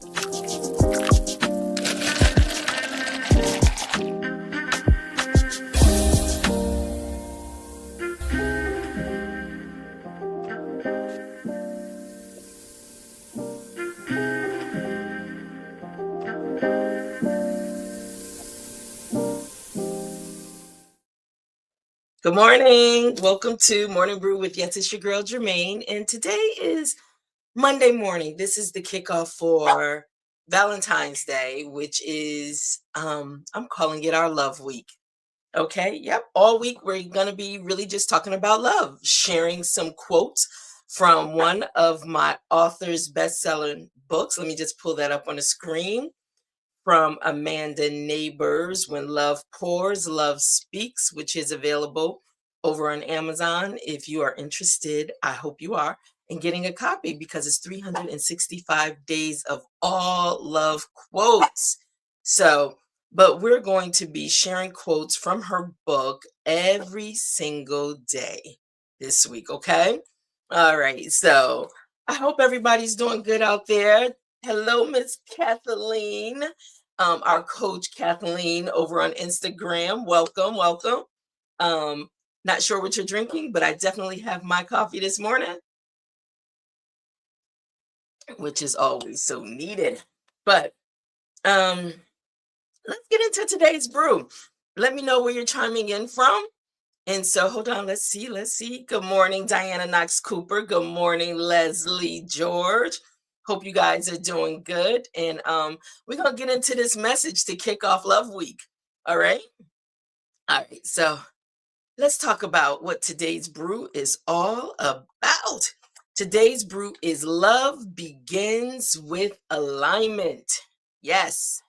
Good morning. Welcome to Morning Brew with Yes, it's your girl Germaine. And today is Monday morning. This is the kickoff for Valentine's Day, which is I'm calling it our love week. Okay. Yep. All week we're gonna be really just talking about love, sharing some quotes from one of my author's best-selling books. Let me just pull that up on the screen from Amanda Neighbors, When Love Pours, Love Speaks, which is available over on Amazon. If you are interested, I hope you are, in getting a copy because it's 365 days of all love quotes. So, but we're going to be sharing quotes from her book every single day this week, okay? All right, so I hope everybody's doing good out there. Hello, Miss Kathleen, our coach Kathleen over on Instagram. Welcome, welcome. Um, Not sure what you're drinking, but I definitely have my coffee this morning, which is always so needed. But um, let's get into today's brew. Let me know where you're chiming in from. And so hold on, let's see, let's see. Good morning, Diana Knox Cooper. Good morning, Leslie George. Hope you guys are doing good. And we're gonna get into this message to kick off Love Week. All right. All right. So let's talk about what today's brew is all about. Today's brew is love begins with alignment. Yes.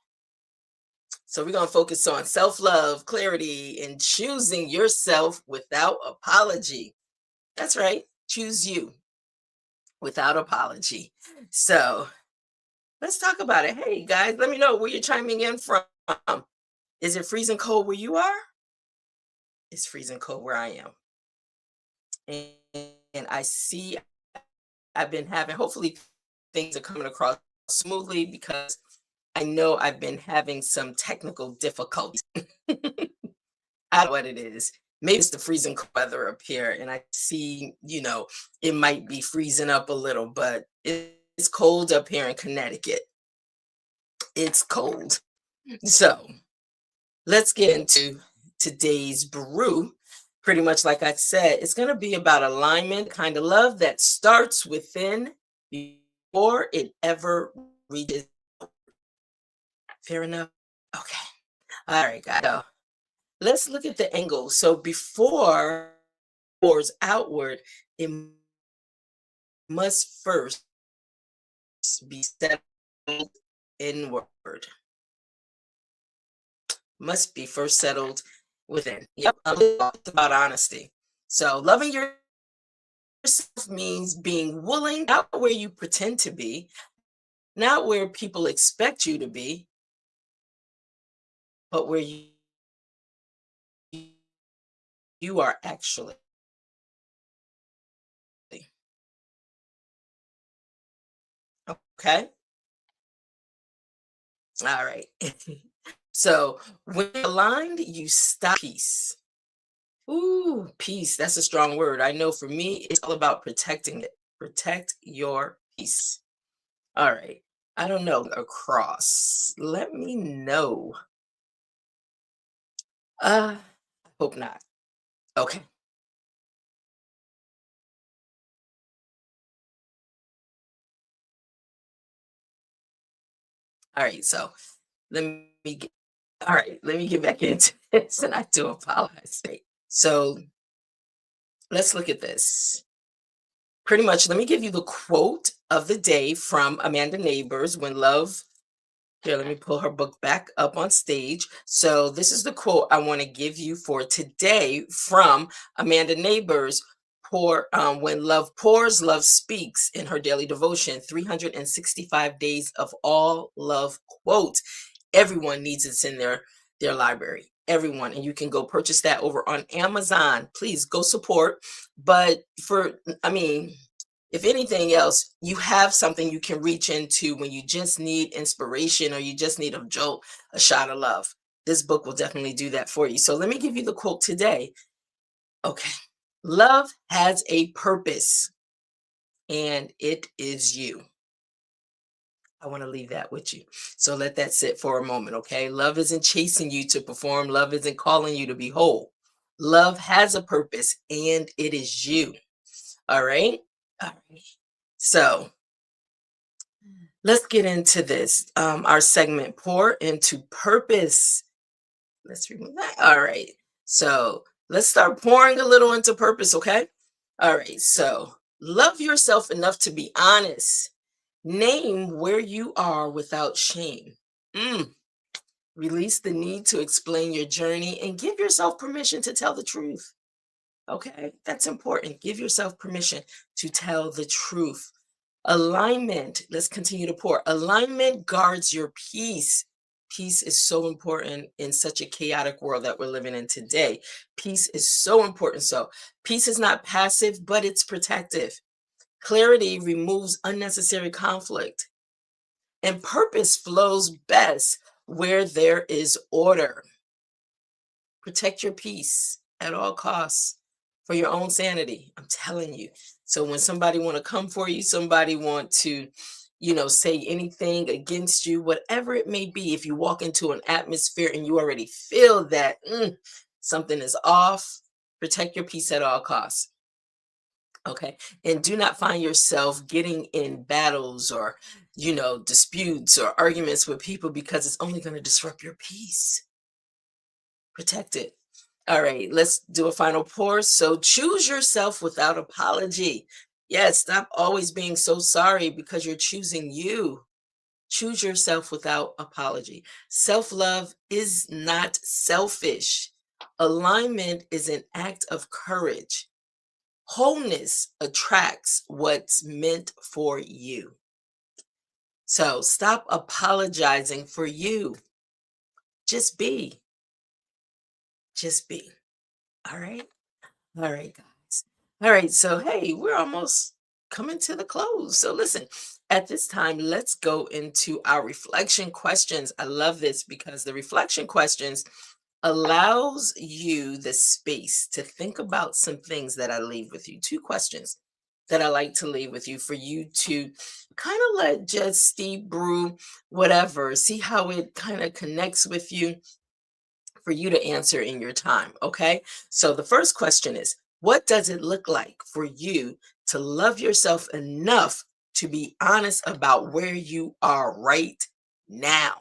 So we're going to focus on self-love, clarity, and choosing yourself without apology. That's right. Choose you without apology. So let's talk about it. Hey guys, let me know where you're chiming in from. Is it freezing cold where you are? It's freezing cold where I am. And I see I've been having, hopefully things are coming across smoothly because I know I've been having some technical difficulties. I don't know what it is. Maybe it's the freezing weather up here, and I see, it might be freezing up a little, but it's cold up here in Connecticut. It's cold. So let's get into today's brew. Pretty much like I said, it's going to be about alignment, kind of love that starts within before it ever reaches. Fair enough? Okay. All right, guys. So let's look at the angle. So before pours outward, it must first be settled inward. Must be first settled within. Yep, it's about honesty. So loving yourself means being willing, not where you pretend to be, not where people expect you to be, but where you are actually. Okay. All right. So when you're aligned, you stop peace. Ooh, peace. That's a strong word. I know for me, it's all about protecting it. Protect your peace. All right. I don't know. Across. Let me know. I hope not. Okay. All right. So let me get all right, let me get back into this. And I do apologize. Right. So let's look at this. Pretty much, let me give you the quote of the day from Amanda Neighbors, When Love. Here, let me pull her book back up on stage. So this is the quote I want to give you for today from Amanda Neighbors. When love pours, love speaks, in her daily devotion, 365 days of all love quotes. Everyone needs it in their library. Everyone, and you can go purchase that over on Amazon. Please go support. But I mean, if anything else, you have something you can reach into when you just need inspiration or you just need a jolt, a shot of love. This book will definitely do that for you. So let me give you the quote today. Okay. Love has a purpose, and it is you. I want to leave that with you. So let that sit for a moment, okay? Love isn't chasing you to perform, love isn't calling you to be whole. Love has a purpose, and it is you. All right? All right. So let's get into this. Our segment, Pour into Purpose. Let's remove that. All right. So let's start pouring a little into purpose, okay? All right. So love yourself enough to be honest. Name where you are without shame. Mm. Release the need to explain your journey and give yourself permission to tell the truth. Okay, that's important. Give yourself permission to tell the truth. Alignment. Let's continue to pour. Alignment guards your peace. Peace is so important in such a chaotic world that we're living in today. Peace is so important. So, peace is not passive, but it's protective. Clarity removes unnecessary conflict, and purpose flows best where there is order. Protect your peace at all costs for your own sanity. I'm telling you. So when somebody want to come for you, somebody want to, say anything against you, whatever it may be, if you walk into an atmosphere and you already feel that something is off, protect your peace at all costs. Okay. And do not find yourself getting in battles or, disputes or arguments with people because it's only going to disrupt your peace. Protect it. All right, let's do a final pour. So choose yourself without apology. Yes, stop always being so sorry because you're choosing you. Choose yourself without apology. Self love is not selfish. Alignment is an act of courage. Wholeness attracts what's meant for you. So stop apologizing for you. Just be. Just be. All right. All right, guys. All right. So, hey, we're almost coming to the close. So, listen, at this time, let's go into our reflection questions. I love this because the reflection questions allows you the space to think about some things that I leave with you. Two questions that I like to leave with you for you to kind of let just Steve Brew, whatever, see how it kind of connects with you for you to answer in your time. Okay. So the first question is, what does it look like for you to love yourself enough to be honest about where you are right now?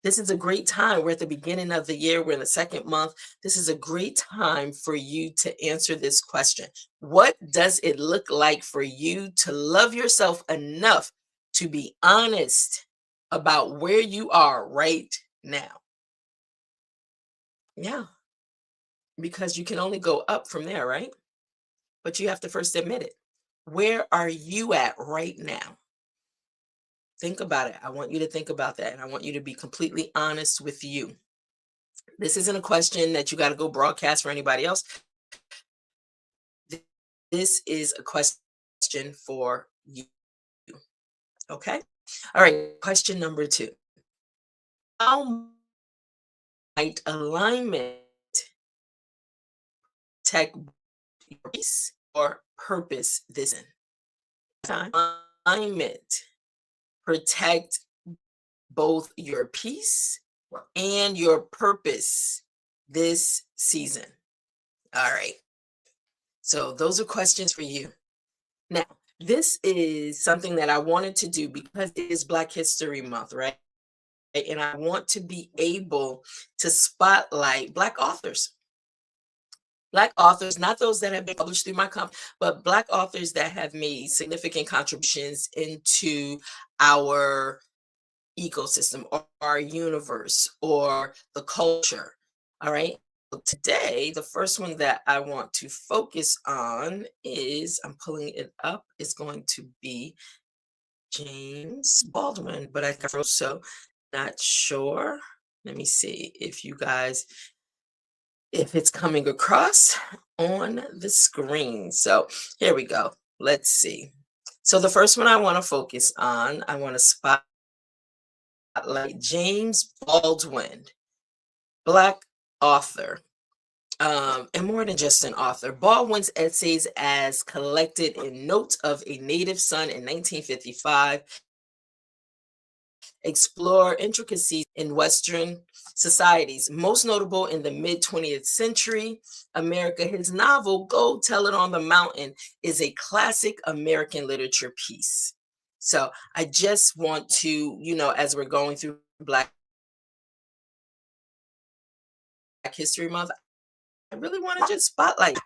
This is a great time. We're at the beginning of the year. We're in the second month. This is a great time for you to answer this question. What does it look like for you to love yourself enough to be honest about where you are right now? Yeah, because you can only go up from there, right? But you have to first admit it. Where are you at right now? Think about it. I want you to think about that. And I want you to be completely honest with you. This isn't a question that you got to go broadcast for anybody else. Th- This is a question for you. Okay. All right. Question number two. How might alignment protect your peace or purpose this in time? Alignment protect both your peace and your purpose this season. All right. So those are questions for you. Now, this is something that I wanted to do because it is Black History Month, right? And I want to be able to spotlight Black authors, not those that have been published through my company, but Black authors that have made significant contributions into our ecosystem or our universe or the culture. All right. So today, the first one that I want to focus on is I'm pulling it up, is going to be James Baldwin, but I froze, so not sure. Let me see if you guys, if it's coming across on the screen. So here we go. Let's see. So the first one I want to focus on, I want to spotlight James Baldwin, Black author. And more than just an author, Baldwin's essays, as collected in Notes of a Native Son in 1955, explore intricacies in Western societies, most notable in the mid 20th century America. His novel, Go Tell It on the Mountain, is a classic American literature piece. So I just want to, as we're going through Black History Month, I really want to just spotlight.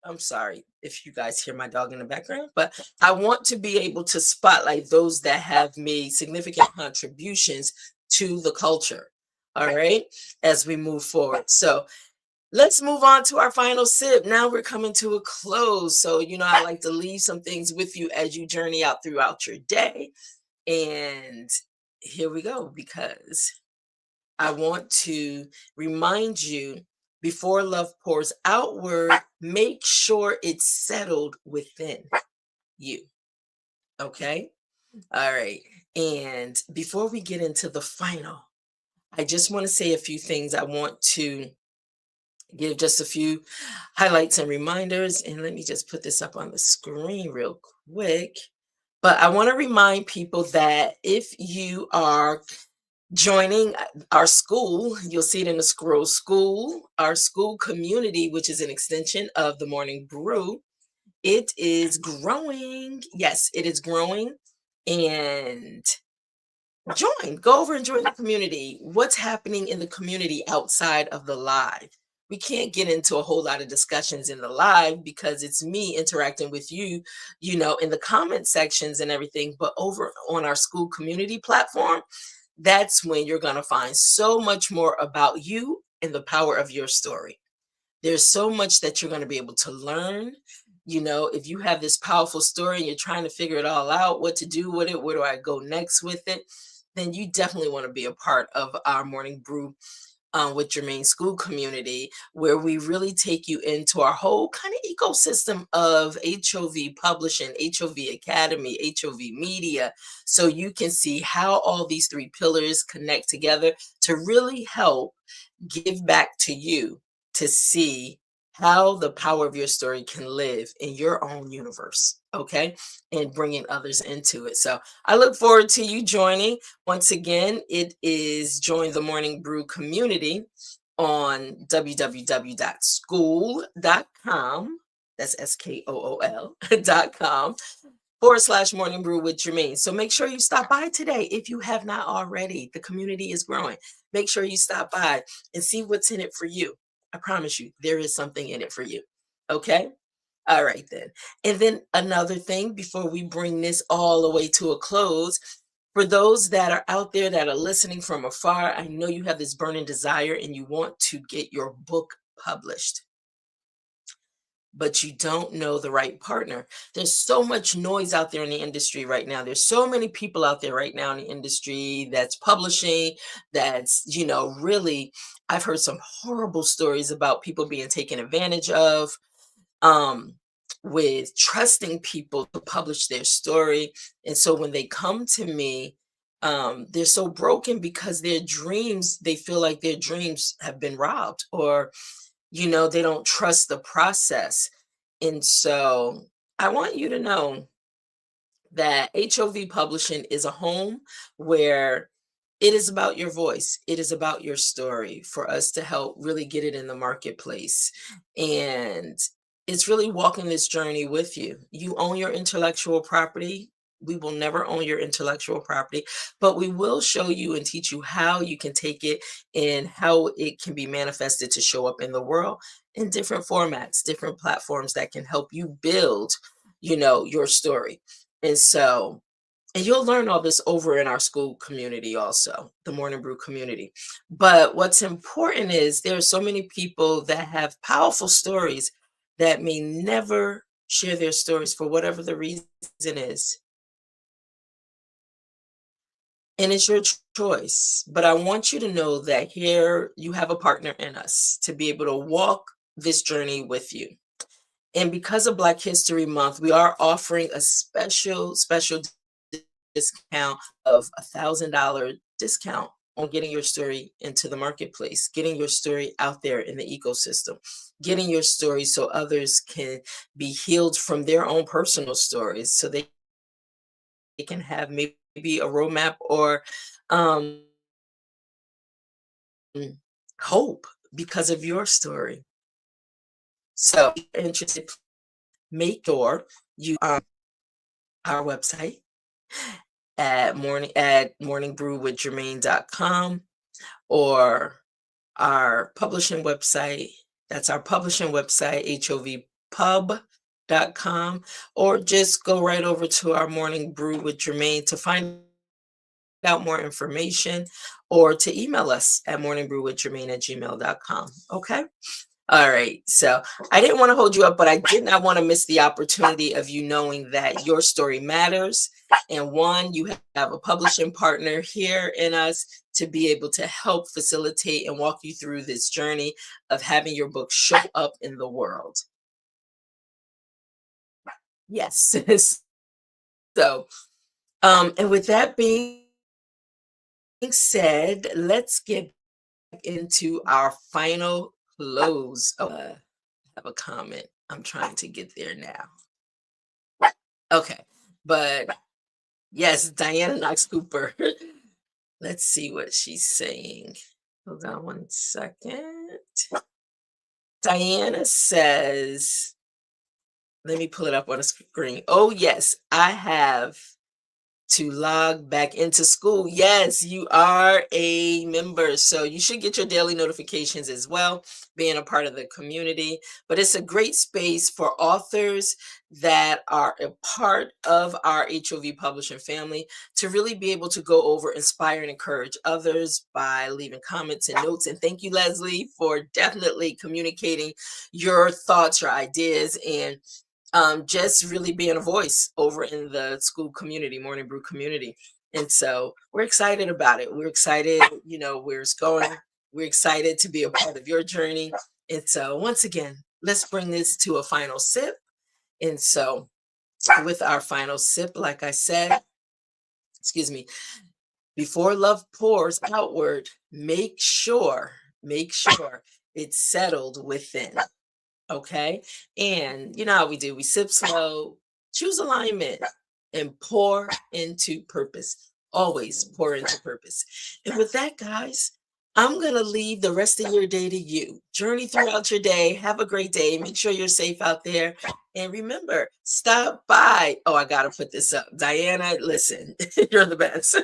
I'm sorry if you guys hear my dog in the background, but I want to be able to spotlight those that have made significant contributions to the culture. All right, as we move forward. So let's move on to our final sip. Now we're coming to a close. So, I like to leave some things with you as you journey out throughout your day. And here we go, because I want to remind you, before love pours outward, make sure it's settled within you. Okay. All right. And before we get into the final, I just want to say a few things. I want to give just a few highlights and reminders. And let me just put this up on the screen real quick. But I want to remind people that if you are joining our school, you'll see it in the scroll, school, our school community, which is an extension of the Morning Brew. It is growing. Yes, it is growing. And go over and join the community. What's happening in the community outside of the live? We can't get into a whole lot of discussions in the live because it's me interacting with you, in the comment sections and everything. But over on our school community platform, that's when you're going to find so much more about you and the power of your story. There's so much that you're going to be able to learn. If you have this powerful story and you're trying to figure it all out, what to do with it, where do I go next with it, then you definitely want to be a part of our Morning Brew with Germaine school community, where we really take you into our whole kind of ecosystem of HOV publishing, HOV Academy, HOV media, so you can see how all these three pillars connect together to really help give back to you, to see how the power of your story can live in your own universe, okay? And bringing others into it. So I look forward to you joining. Once again, it is Join the Morning Brew community on www.school.com. That's SKOOL.com /Morning Brew with Germaine. So make sure you stop by today if you have not already. The community is growing. Make sure you stop by and see what's in it for you. I promise you, there is something in it for you. Okay? All right, then. And then another thing before we bring this all the way to a close, for those that are out there that are listening from afar, I know you have this burning desire and you want to get your book published, but you don't know the right partner. There's so much noise out there in the industry right now. There's so many people out there right now in the industry that's publishing, that's, really, I've heard some horrible stories about people being taken advantage of, um, with trusting people to publish their story. And so when they come to me, they're so broken because they feel like their dreams have been robbed, or they don't trust the process. And so I want you to know that HOV Publishing is a home where it is about your voice. It is about your story for us to help really get it in the marketplace. And it's really walking this journey with you. You own your intellectual property. We will never own your intellectual property, but we will show you and teach you how you can take it and how it can be manifested to show up in the world in different formats, different platforms that can help you build, your story. And so, and you'll learn all this over in our school community also, the Morning Brew community. But what's important is there are so many people that have powerful stories that may never share their stories for whatever the reason is. And it's your choice. But I want you to know that here you have a partner in us to be able to walk this journey with you. And because of Black History Month, we are offering a special discount of $1,000 discount on getting your story into the marketplace, getting your story out there in the ecosystem, getting your story so others can be healed from their own personal stories, so they can have maybe a roadmap or um, hope because of your story. So, if you're interested, make sure you our website at morningbrew with Germaine.com, or our publishing website. That's our publishing website, hovpub.com, or just go right over to our Morning Brew with Germaine to find out more information, or to email us at morningbrewwithgermaine@gmail.com. Okay. All right. So I didn't want to hold you up, but I did not want to miss the opportunity of you knowing that your story matters. And one, you have a publishing partner here in us to be able to help facilitate and walk you through this journey of having your book show up in the world. Yes. So, and with that being said, let's get into our final close. Oh, I have a comment. I'm trying to get there now. Okay. But yes, Diana Knox Cooper. Let's see what she's saying. Hold on one second. Diana says, let me pull it up on the screen. Oh, yes, I have to log back into school. Yes, you are a member, so you should get your daily notifications as well, being a part of the community. But it's a great space for authors that are a part of our HOV publishing family to really be able to go over, inspire, and encourage others by leaving comments and notes. And thank you, Leslie, for definitely communicating your thoughts, your ideas, and just really being a voice over in the school community, Morning Brew community. And so we're excited about it. We're excited, where it's going. We're excited to be a part of your journey. And so once again, let's bring this to a final sip. And so with our final sip, like I said, excuse me, before love pours outward, make sure it's settled within. Okay. And you know how we do, we sip slow, choose alignment, and pour into purpose. Always pour into purpose. And with that, guys, I'm going to leave the rest of your day to you. Journey throughout your day. Have a great day. Make sure you're safe out there. And remember, stop by. Oh, I got to put this up. Diana, listen, you're the best.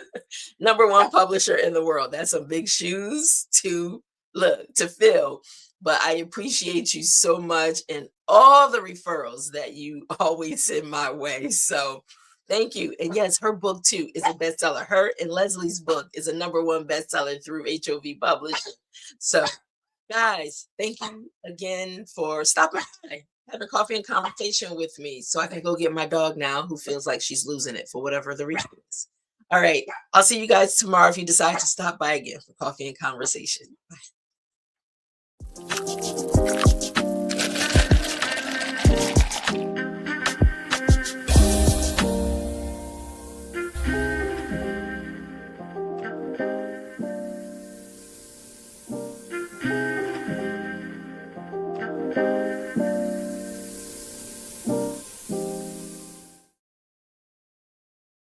#1 publisher in the world. That's some big shoes to fill. But I appreciate you so much and all the referrals that you always send my way. So thank you. And yes, her book too is a bestseller. Her and Leslie's book is a #1 bestseller through HOV Publishing. So guys, thank you again for stopping by, having coffee and conversation with me, so I can go get my dog now who feels like she's losing it for whatever the reason is. All right. I'll see you guys tomorrow if you decide to stop by again for coffee and conversation. Bye.